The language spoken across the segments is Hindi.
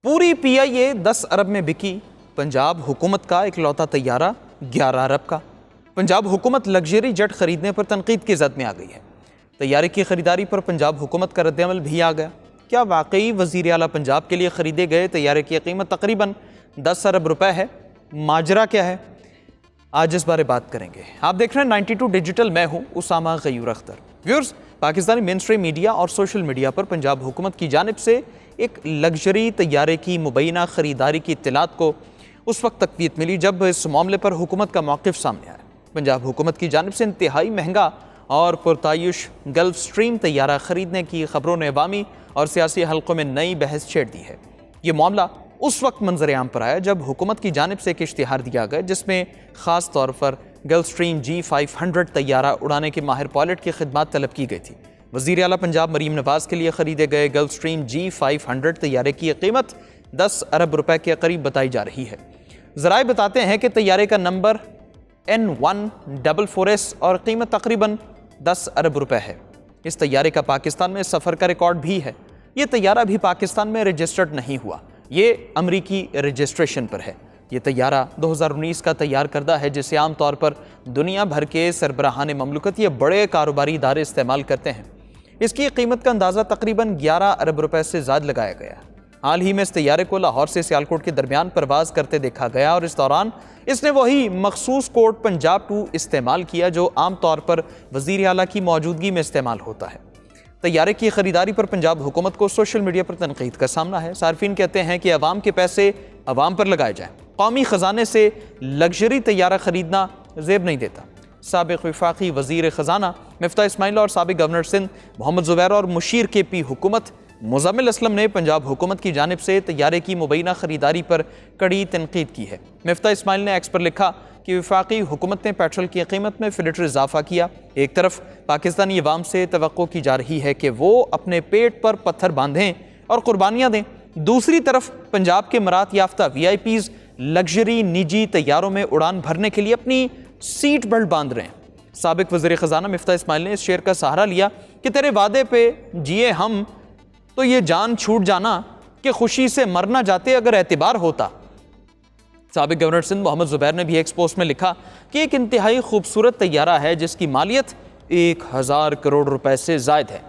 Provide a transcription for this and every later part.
पूरी पीआईए 10 अरब में बिकी। पंजाब हुकूमत का इकलौता तैयारा 11 अरब का। पंजाब हुकूमत लग्जरी जेट खरीदने पर तनकीद की जद में आ गई है। तैयारे की खरीदारी पर पंजाब हुकूमत का रद्दअमल भी आ गया। क्या वाकई वज़ीर आला पंजाब के लिए ख़रीदे गए तैयारे की कीमत तकरीबन 10 अरब रुपए है? माजरा क्या है, आज इस बारे बात करेंगे। आप देख रहे हैं 92 डिजिटल, मैं हूँ Usama Ghayur Akhtar. Viewers, Pakistani main stream media और सोशल मीडिया पर पंजाब हुकूमत की जानिब से एक लग्जरी तैयारे की मुबैना ख़रीदारी की इत्तलात को उस वक्त तक़वीत मिली जब इस मामले पर हुकूमत का मौक़िफ़ सामने आया। पंजाब हुकूमत की जानिब से इंतहाई महंगा और पुरतायुश गल्फ स्ट्रीम तैयारा ख़रीदने की ख़बरों ने अवामी और सियासी हल्कों में नई बहस छेड़ दी है। ये मामला उस वक्त मंजर आम पर आया जब हुकूमत की जानिब से एक इश्तिहार दिया गया जिसमें ख़ास तौर पर गल्फ स्ट्रीम G500 तैयारा उड़ाने के माहिर पायलट की खिदमत तलब की गई थी। वज़ीर आला पंजाब मरीम नवाज़ के लिए ख़रीदे गए गल्फ स्ट्रीम G500 तैयारे की कीमत 10 अरब रुपए के करीब बताई जा रही है। ज़राए बताते हैं कि तैयारे का नंबर N144S और कीमत तकरीबन 10 अरब रुपए है। इस तैयारे का पाकिस्तान में सफ़र का रिकॉर्ड भी है। ये तैयारा भी पाकिस्तान में रजिस्टर्ड नहीं हुआ, ये अमरीकी रजिस्ट्रेशन पर है। ये तैयारा 2019 का तैयार करदा है जिसे आम तौर पर दुनिया भर के सरबराहान ममलकत या बड़े कारोबारी इदारे इस्तेमाल करते हैं। इसकी कीमत का अंदाज़ा तकरीबन 11 अरब रुपए से ज़्यादा लगाया गया। हाल ही में इस तैयारे को लाहौर से सियालकोट के दरमियान परवाज़ करते देखा गया और इस दौरान इसने वही मखसूस कोड पंजाब 2 इस्तेमाल किया जो आम तौर पर वज़ीर आला की मौजूदगी में इस्तेमाल होता है। तैयारे की खरीदारी पर पंजाब हुकूमत को सोशल मीडिया पर तनकीद का सामना है। सार्फिन कहते हैं कि अवाम के पैसे अवाम पर लगाए जाएं। कौमी ख़जाने से लग्जरी तैयारा खरीदना ज़ेब नहीं देता। साबिक़ वफाकी वज़ीर ख़जाना मिफ्ता इस्माइल और साबिक़ गवर्नर सिंध मोहम्मद ज़ुबैर और मुशीर KP हुकूमत मुज़म्मिल असलम ने पंजाब हुकूमत की जानिब से तैयारे की मुबैना ख़रीदारी पर कड़ी तनकीद की है। मिफ्ता इस्माइल ने एक्स पर लिखा कि वफाकी हुकूमत ने पेट्रोल की कीमत में फिलिटर इजाफा किया। एक तरफ पाकिस्तानी अवाम से तवक्को की जा रही है कि वो अपने पेट पर पत्थर बांधें और कुर्बानियाँ दें, दूसरी तरफ पंजाब के मरात याफ्ता VIPs लग्जरी निजी तैयारों में उड़ान भरने के लिए अपनी सीट बेल्ट बांध रहे हैं। साबिक़ वज़ीर ख़जाना मिफ्ता इस्माइल ने इस शेर का सहारा लिया कि तेरे वादे पे जिए हम तो ये जान छूट जाना कि खुशी से मरना जाते अगर एतबार होता। साबिक़ गवर्नर सिंध मोहम्मद ज़ुबैर ने भी एक पोस्ट में लिखा कि एक इंतहाई खूबसूरत तैयारा है जिसकी मालियत 1000 करोड़ रुपए से ज़ायद है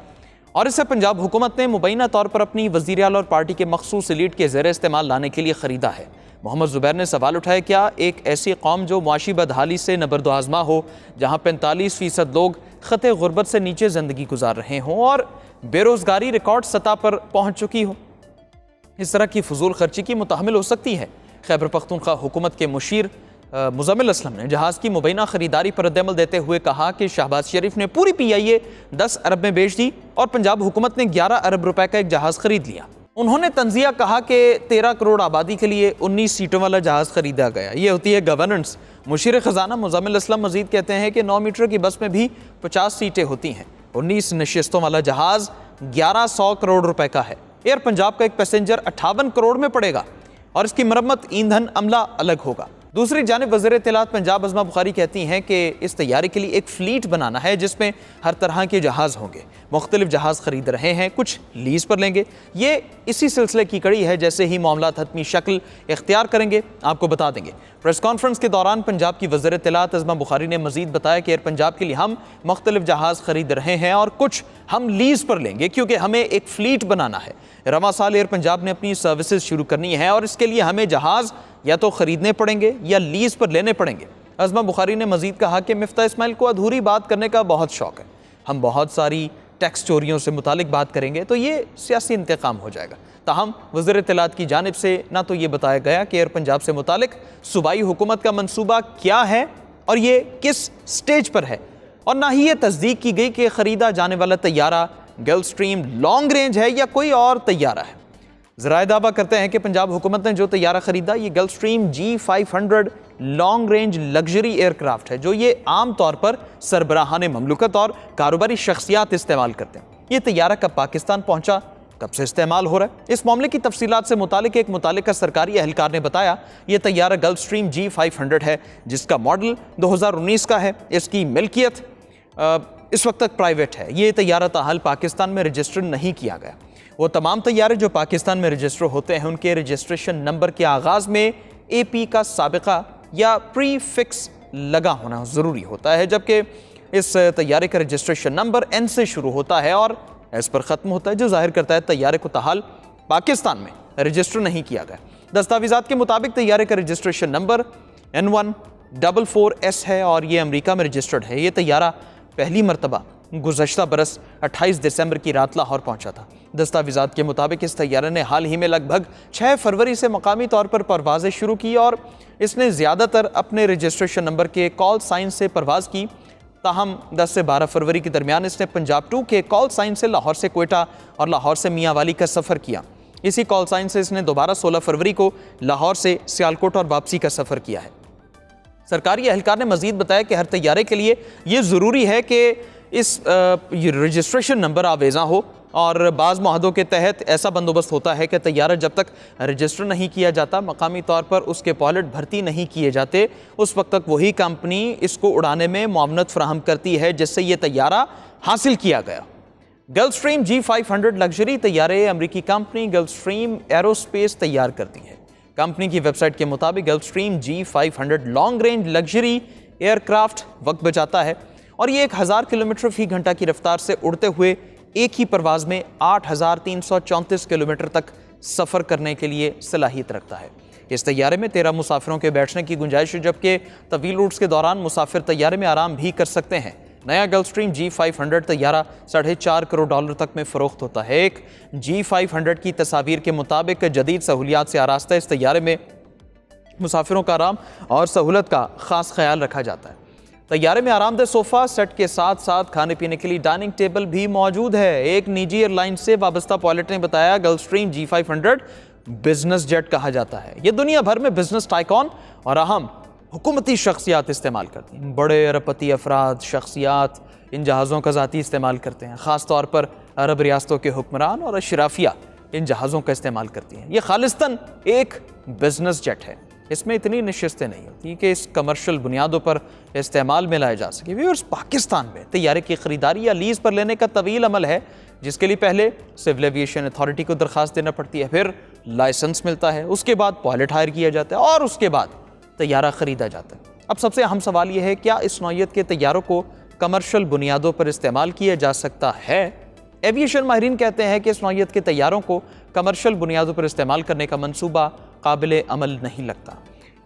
और इसे पंजाब हुकूमत ने मुबैना तौर पर अपनी वज़ीर आला और पार्टी के मखसूस एलीट के ज़ेर इस्तेमाल लाने के लिए ख़रीदा है। मोहम्मद ज़ुबैर ने सवाल उठाया, क्या एक ऐसी कौम जो मुआशी बदहाली से नबरदोआज़मा हो, जहाँ 45% लोग ख़ते गुर्बत से नीचे ज़िंदगी गुजार रहे हों और बेरोज़गारी रिकॉर्ड सतह पर पहुँच चुकी हो, इस तरह की फजूल खर्ची की मुतहमिल हो सकती है? खैबर पख्तूनख्वा हुकूमत के मुशीर मुज़म्मिल असलम ने जहाज़ की मुबैना ख़रीदारी पर रद्दअमल देते हुए कहा कि शहबाज शरीफ ने पूरी पीआईए 10 अरब में बेच दी और पंजाब हुकूमत ने 11 अरब रुपए का एक जहाज़ खरीद लिया। उन्होंने तंजिया कहा कि 13 करोड़ आबादी के लिए 19 सीटों वाला जहाज़ खरीदा गया। ये होती है गवर्नेंस। मुशीर ख़जाना मुज़म्मिल असलम मजीद कहते हैं कि 9 मीटर की बस में भी 50 सीटें होती हैं। 19 नशिस्तों वाला जहाज़ 1100 करोड़ रुपए का है। एयर पंजाब का एक पैसेंजर 58 करोड़ में पड़ेगा और इसकी मरम्मत, ईंधन, अमला अलग होगा। दूसरी जानिब वज़ीर इत्तलात पंजाब अज़मा बुखारी कहती हैं कि इस तैयारे के लिए एक फ़्लीट बनाना है जिसमें हर तरह के जहाज़ होंगे। मुख्तलिफ जहाज़ ख़रीद रहे हैं, कुछ लीज़ पर लेंगे। ये इसी सिलसिले की कड़ी है। जैसे ही मामलात हतमी शक्ल इख्तियार करेंगे आपको बता देंगे। प्रेस कॉन्फ्रेंस के दौरान पंजाब की वज़ीर इत्तलात अज़मा बुखारी ने मज़ीद बताया कि एयर पंजाब के लिए हम मुख्तलिफ जहाज़ ख़रीद रहे हैं और कुछ हम लीज़ पर लेंगे क्योंकि हमें एक फ़्लीट बनाना है। रवां साल एयर पंजाब ने अपनी सर्विसेज शुरू करनी है और इसके लिए हमें जहाज़ या तो ख़रीदने पड़ेंगे या लीज़ पर लेने पड़ेंगे। अज़मा बुखारी ने मज़ीद कहा कि मिफ्ता इस्माइल को अधूरी बात करने का बहुत शौक़ है। हम बहुत सारी टैक्स चोरियों से मुतालिक बात करेंगे तो ये सियासी इंतकाम हो जाएगा। ताहम वज़ीर इत्तलात की जानिब से ना तो ये बताया गया कि एयर पंजाब से मुतालिक सूबाई हुकूमत का मनसूबा क्या है और ये किस स्टेज पर है, और ना ही ये तस्दीक की गई कि ख़रीदा जाने वाला तैयारा गल्फ स्ट्रीम लॉन्ग रेंज है या कोई और तैयारा है। ज़राए दावा करते हैं कि पंजाब हुकूमत ने जो तैयारा ख़रीदा ये gulf stream G500 long range luxury aircraft है जो ये आम तौर पर सरबराहान ममलकत और कारोबारी शख्सियात इस्तेमाल करते हैं। ये तैयारा कब पाकिस्तान पहुँचा, कब से इस्तेमाल हो रहा है, इस मामले की तफसीलात से मुतालिक एक मुतालिका सरकारी अहलकार ने बताया ये तैयारा गल्फ स्ट्रीम G500 है जिसका मॉडल 2019 का है। इसकी मिल्कियत इस वक्त तक प्राइवेट है। ये तैयारा ताहाल पाकिस्तान में रजिस्टर्ड नहीं किया गया। वो तमाम तैयारे जो पाकिस्तान में रजिस्टर होते हैं उनके रजिस्ट्रेशन नंबर के आगाज़ में AP का साबिका या प्रीफिक्स लगा होना ज़रूरी होता है, जबकि इस तैयारे का रजिस्ट्रेशन नंबर N से शुरू होता है और S पर ख़त्म होता है, जो जाहिर करता है तैयारे को ताहाल पाकिस्तान में रजिस्टर नहीं किया गया। दस्तावेज़ात के मुताबिक तैयारे का रजिस्ट्रेशन नंबर N144S है और ये अमेरिका में रजिस्टर्ड है। ये तैयारा पहली मरतबा गुज़श्ता बरस 28 दिसंबर की रात लाहौर पहुंचा था। दस्तावेज़ात के मुताबिक इस तैयारे ने हाल ही में लगभग 6 फरवरी से मकामी तौर पर परवाज़ें शुरू की और इसने ज़्यादातर अपने रजिस्ट्रेशन नंबर के कॉल साइन से परवाज़ की। ताहम 10 से 12 फरवरी के दरमियान इसने पंजाब 2 के कॉल साइन से लाहौर से कोयटा और लाहौर से मियांवाली का सफ़र किया। इसी कॉल साइन से इसने दोबारा 16 फरवरी को लाहौर से सियालकोट और वापसी का सफ़र किया है। सरकारी एहलकार ने मजीद बताया कि हर तैयारे के लिए ये ज़रूरी है कि इस रजिस्ट्रेशन नंबर आवेज़ा हो और बाज़ मुआहदों के तहत ऐसा बंदोबस्त होता है कि तैयारा जब तक रजिस्टर नहीं किया जाता, मकामी तौर पर उसके पायलट भर्ती नहीं किए जाते, उस वक्त तक वही कंपनी इसको उड़ाने में मुआवनत फराहम करती है जिससे ये तैयारा हासिल किया गया। गल्फस्ट्रीम G500 लग्जरी तैयारे अमरीकी कंपनी गल्फस्ट्रीम एरोस्पेस तैयार करती है। कंपनी की वेबसाइट के मुताबिक Gulfstream G500 long range luxury aircraft वक्त बचाता है और ये 1000 किलोमीटर फी घंटा की रफ्तार से उड़ते हुए एक ही परवाज़ में 8334 किलोमीटर तक सफ़र करने के लिए सलाहियत रखता है। इस तैयारे में 13 मुसाफिरों के बैठने की गुंजाइश है, जबकि तवील रूट्स के दौरान मुसाफिर तैयारे में आराम भी कर सकते हैं। नया गल्फस्ट्रीम G500 तैयारा $4.5 करोड़ तक में फ़रोख्त होता है। एक G500 की तस्वीर के मुताबिक जदीद सहूलियात से आरास्ता इस तैयारे में मुसाफिरों का आराम और सहूलत का ख़ास ख्याल रखा जाता है। तैयारे में आरामदेह सोफ़ा सेट के साथ साथ खाने पीने के लिए डाइनिंग टेबल भी मौजूद है। एक निजी एयरलाइन से वाबस्ता पायलट ने बताया गल्फस्ट्रीम G500 बिजनेस जेट कहा जाता है। ये दुनिया भर में बिजनेस टाइकॉन और अहम हुकूमती शख्सियात इस्तेमाल करती हैं। बड़े अरबपति अफराद शख्सियात इन जहाज़ों का ज़ाती इस्तेमाल करते हैं। ख़ास तौर पर अरब रियासतों के हुक्मरान और अशराफिया इन जहाज़ों का इस्तेमाल करती हैं। ये खालिस्तन एक बिजनेस जेट है। इसमें इतनी नशिस्तें नहीं होती कि इस कमर्शियल बुनियादों पर इस्तेमाल में लाए जा सके। व्यूअर्स, पाकिस्तान में तैयारे की ख़रीदारी या लीज़ पर लेने का तवील अमल है, जिसके लिए पहले सिविल एविएशन अथॉरिटी को दरख्वास्त देना पड़ती है, फिर लाइसेंस मिलता है, उसके बाद पायलट हायर किया जाता है और उसके बाद तैयारा ख़रीदा जाता है। अब सबसे अहम सवाल यह है, क्या इस नौइयत के तैयारों को कमर्शियल बुनियादों पर इस्तेमाल किया जा सकता है? एविएशन माहिरीन कहते हैं कि इस नौइयत के तैयारों को कमर्शियल बुनियादों पर इस्तेमाल करने का मंसूबा काबिल अमल नहीं लगता।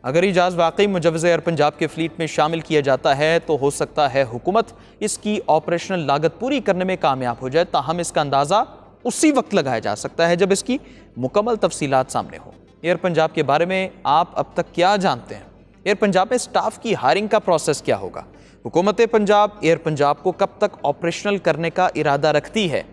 अगर ये जहाज़ वाकई मुजव्वज़ एयर पंजाब के फ्लीट में शामिल किया जाता है तो हो सकता है हुकूमत इसकी ऑपरेशनल लागत पूरी करने में कामयाब हो जाए। ताहम इसका अंदाज़ा उसी वक्त लगाया जा सकता है जब इसकी मुकम्मल तफसीलात सामने हो। एयर पंजाब के बारे में आप अब तक क्या जानते हैं? एयर पंजाब में स्टाफ की हायरिंग का प्रोसेस क्या होगा? हुकूमत पंजाब एयर पंजाब को कब तक ऑपरेशनल करने का इरादा रखती है?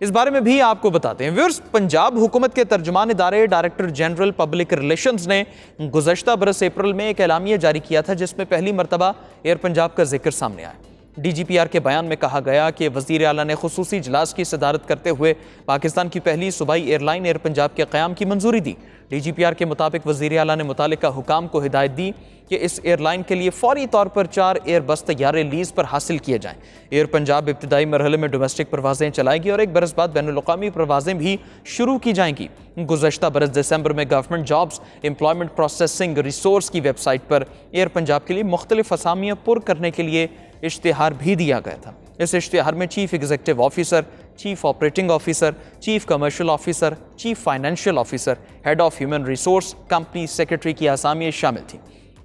इस बारे में भी आपको बताते हैं। व्यूअर्स, पंजाब हुकूमत के तर्जुमान इदारे डायरेक्टर जनरल पब्लिक रिलेशंस ने गुज़श्ता बरस अप्रैल में एक एलामिया जारी किया था, जिसमें पहली मरतबा एयर पंजाब का जिक्र सामने आया। DGPR के बयान में कहा गया कि वज़ीर आला ने खुसूसी इजलास की सदारत करते हुए पाकिस्तान की पहली सूबाई एयरलाइन एयर पंजाब के क़याम की मंजूरी दी। DGPR के मुताबिक वज़ीर आला ने मुतालिका हुकाम को हिदायत दी कि इस एयरलाइन के लिए फौरी तौर पर 4 एयरबस तैयारे लीज़ पर हासिल किए जाएँ। एयर पंजाब इब्तदाई मरहले में डोमेस्टिक परवाज़ें चलाएगी और एक बरस बाद बैनुल-अक़वामी परवाज़ें भी शुरू की जाएंगी। गुज़श्ता बरस दिसंबर में government jobs employment processing resource की वेबसाइट पर एयर पंजाब के लिए मुख्तलिफ असामियाँ पुर करने के लिए इश्तिहार भी दिया गया था। इस इश्तिहार में chief executive officer, chief operating officer, chief commercial officer, chief financial officer, head of human resource, company secretary की आसामियाँ शामिल थीं।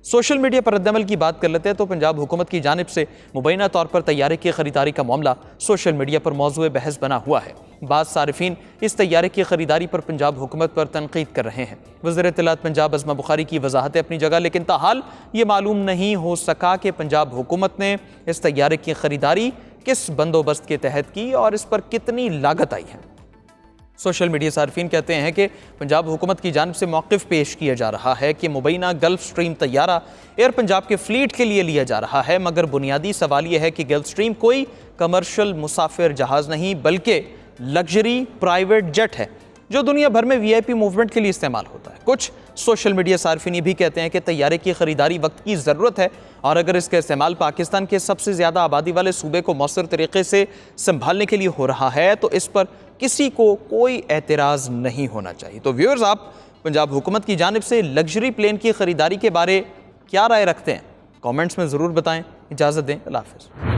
सोशल मीडिया पर रद्दअमल की बात कर लेते हैं तो पंजाब हुकूमत की जानिब से मुबैना तौर पर तैयारे की ख़रीदारी का मामला सोशल मीडिया पर मौज़ूए बहस बना हुआ है। बाज़ सारिफीन इस तैयारे की ख़रीदारी पर पंजाब हुकूमत पर तनकीद कर रहे हैं। वज़ीर इत्तलात पंजाब अज़मा बुखारी की वजाहतें अपनी जगह, लेकिन ताहाल ये मालूम नहीं हो सका कि पंजाब हुकूमत ने इस तैयारे की ख़रीदारी किस बंदोबस्त के तहत की और इस पर कितनी लागत आई है। सोशल मीडिया सार्फिन कहते हैं कि पंजाब हुकूमत की जानिब से मौक़िफ़ पेश किया जा रहा है कि मुबैना गल्फ स्ट्रीम तैयारा एयर पंजाब के फ्लीट के लिए लिया जा रहा है, मगर बुनियादी सवाल यह है कि गल्फ स्ट्रीम कोई कमर्शियल मुसाफिर जहाज़ नहीं बल्कि लग्जरी प्राइवेट जेट है जो दुनिया भर में VIP मूवमेंट के लिए इस्तेमाल होता है। कुछ सोशल मीडिया सार्फिन ये भी कहते हैं कि तैयारे की ख़रीदारी वक्त की ज़रूरत है और अगर इसका इस्तेमाल पाकिस्तान के सबसे ज़्यादा आबादी वाले सूबे को मौसर तरीके से संभालने के लिए हो रहा है तो इस पर किसी को कोई एतराज़ नहीं होना चाहिए। तो व्यूअर्स, आप पंजाब हुकूमत की जानिब से लग्जरी प्लेन की ख़रीदारी के बारे क्या राय रखते हैं? कमेंट्स में ज़रूर बताएं। इजाज़त दें, अल्लाह हाफ़िज़।